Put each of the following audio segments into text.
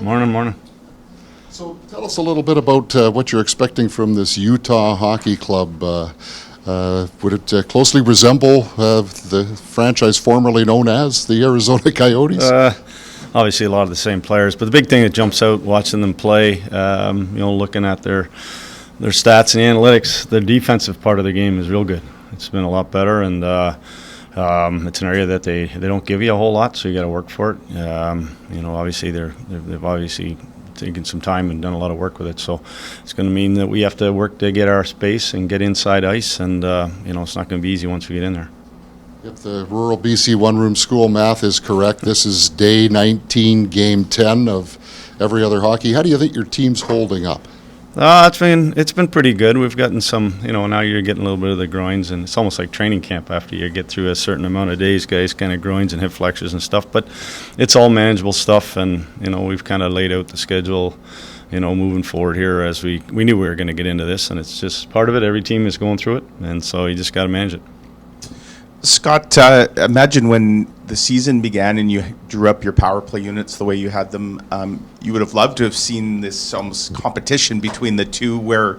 Morning. So tell us a little bit about what you're expecting from this Utah Hockey Club. Would it closely resemble the franchise formerly known as the Arizona Coyotes? Obviously, a lot of the same players, but the big thing that jumps out watching them play, looking at their stats and analytics, the defensive part of the game is real good. It's been a lot better, and it's an area that they don't give you a whole lot, so you got to work for it. Obviously they've obviously taken some time and done a lot of work with it, so it's going to mean that we have to work to get our space and get inside ice, and it's not going to be easy once we get in there. If the rural BC one-room school math is correct, this is day 19, game 10 of every other hockey. How do you think your team's holding up? It's been pretty good. We've gotten some, now you're getting a little bit of the groins, and it's almost like training camp after you get through a certain amount of days, guys, kind of groins and hip flexors and stuff. But it's all manageable stuff, and, we've kind of laid out the schedule, moving forward here as we knew we were going to get into this, and it's just part of it. Every team is going through it, and so you just got to manage it. Scott, imagine when the season began and you drew up your power play units the way you had them. You would have loved to have seen this almost competition between the two where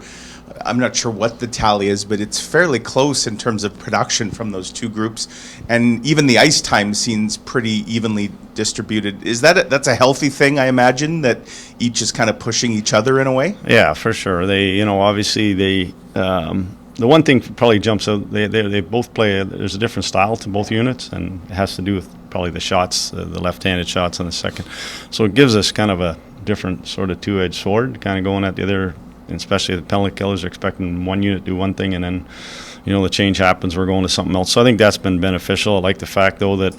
I'm not sure what the tally is, but it's fairly close in terms of production from those two groups. And even the ice time seems pretty evenly distributed. Is that's a healthy thing, I imagine, that each is kind of pushing each other in a way? Yeah, for sure. They, obviously they... The one thing probably jumps out, they both play, there's a different style to both units, and it has to do with probably the shots, the left-handed shots on the second. So it gives us kind of a different sort of two-edged sword, kind of going at the other, and especially the penalty killers are expecting one unit to do one thing, and then, the change happens, we're going to something else. So I think that's been beneficial. I like the fact, though, that,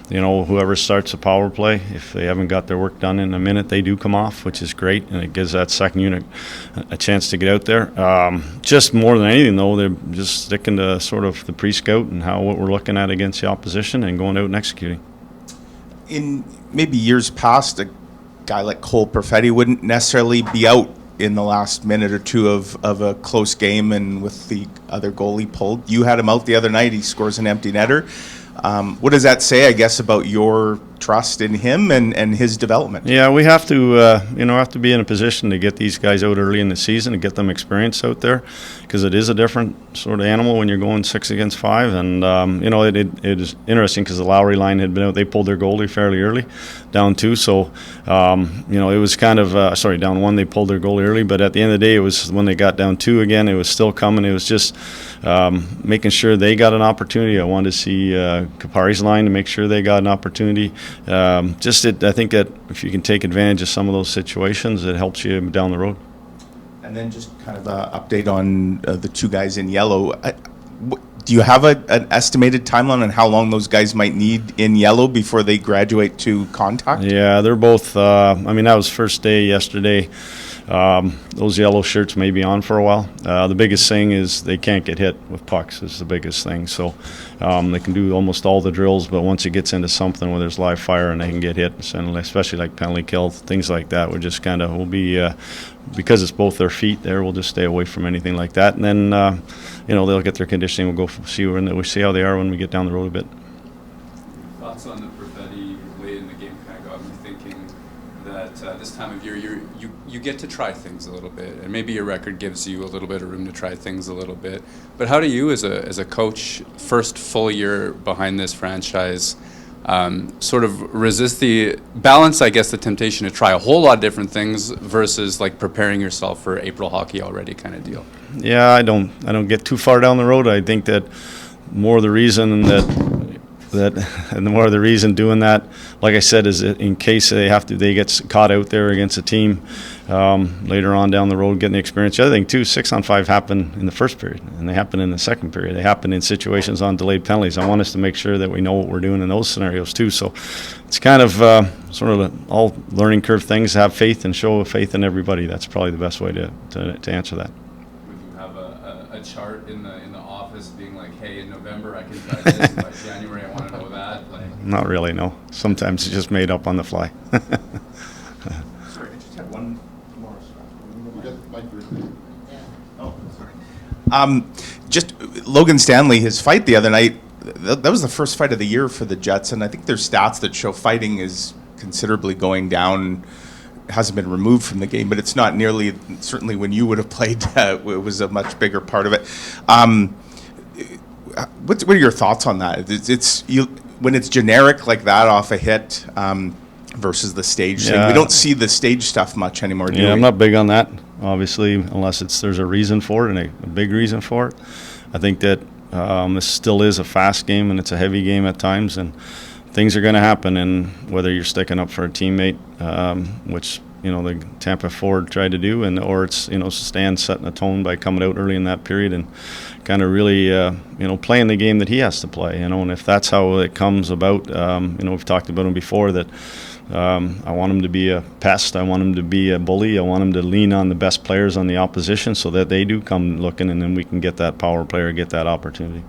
whoever starts a power play, if they haven't got their work done in a minute, they do come off, which is great, and it gives that second unit a chance to get out there. Just more than anything, though, they're just sticking to sort of the pre-scout and what we're looking at against the opposition and going out and executing. In maybe years past, a guy like Cole Perfetti wouldn't necessarily be out in the last minute or two of a close game, and with the other goalie pulled. You had him out the other night. He scores an empty netter. What does that say, I guess, about your trust in him and his development? Yeah, we have to, have to be in a position to get these guys out early in the season and get them experience out there, because it is a different sort of animal when you're going 6 against 5. And, it is interesting because the Lowry line had been out. They pulled their goalie fairly early, down 2. So, it was kind of, down 1, they pulled their goalie early. But at the end of the day, it was when they got down 2 again, it was still coming. It was just making sure they got an opportunity. I wanted to see Kapari's line to make sure they got an opportunity. I think that if you can take advantage of some of those situations, it helps you down the road. And then just kind of an update on the two guys in yellow. Do you have an estimated timeline on how long those guys might need in yellow before they graduate to contact? Yeah, they're both, that was first day yesterday. Those yellow shirts may be on for a while. The biggest thing is they can't get hit with pucks is the biggest thing. So they can do almost all the drills, but once it gets into something where there's live fire and they can get hit, and especially like penalty kill, things like that, we're just kind of, we'll be, because it's both their feet there, we'll just stay away from anything like that. And then, they'll get their conditioning. We'll go we'll see how they are when we get down the road a bit. Thoughts on the Perfetti late in the game kind of got me thinking that this time of year you get to try things a little bit, and maybe your record gives you a little bit of room to try things a little bit. But how do you, as a coach, first full year behind this franchise, sort of resist the balance, I guess, the temptation to try a whole lot of different things versus like preparing yourself for April hockey already kind of deal? Yeah, I don't get too far down the road. I think that more of the reason and the more of the reason doing that, like I said, is in case they get caught out there against a team later on down the road, getting the experience. The other thing too, 6-on-5 happen in the first period, and they happen in the second period. They happen in situations on delayed penalties. I want us to make sure that we know what we're doing in those scenarios too. So it's kind of sort of all learning curve things. Have faith and show faith in everybody. That's probably the best way to answer that. Would you have a chart in the office being like, hey, in November I can try this, by January I want to know that? Not really, no. Sometimes it's just made up on the fly. Sorry, I just had one more. Oh, sorry. Just Logan Stanley, his fight the other night, that was the first fight of the year for the Jets, and I think there's stats that show fighting is considerably going down hasn't been removed from the game, but it's not nearly, certainly when you would have played, it was a much bigger part of it. What are your thoughts on that? When it's generic like that off a hit versus the stage thing. We don't see the stage stuff much anymore, do we? I'm not big on that, obviously, unless there's a reason for it and a big reason for it. I think that this still is a fast game and it's a heavy game at times, and things are going to happen. And whether you're sticking up for a teammate, which the Tampa forward tried to do, or it's Stan setting a tone by coming out early in that period and kind of really playing the game that he has to play. And if that's how it comes about, we've talked about him before that. I want him to be a pest. I want him to be a bully. I want him to lean on the best players on the opposition so that they do come looking, and then we can get that power player, get that opportunity.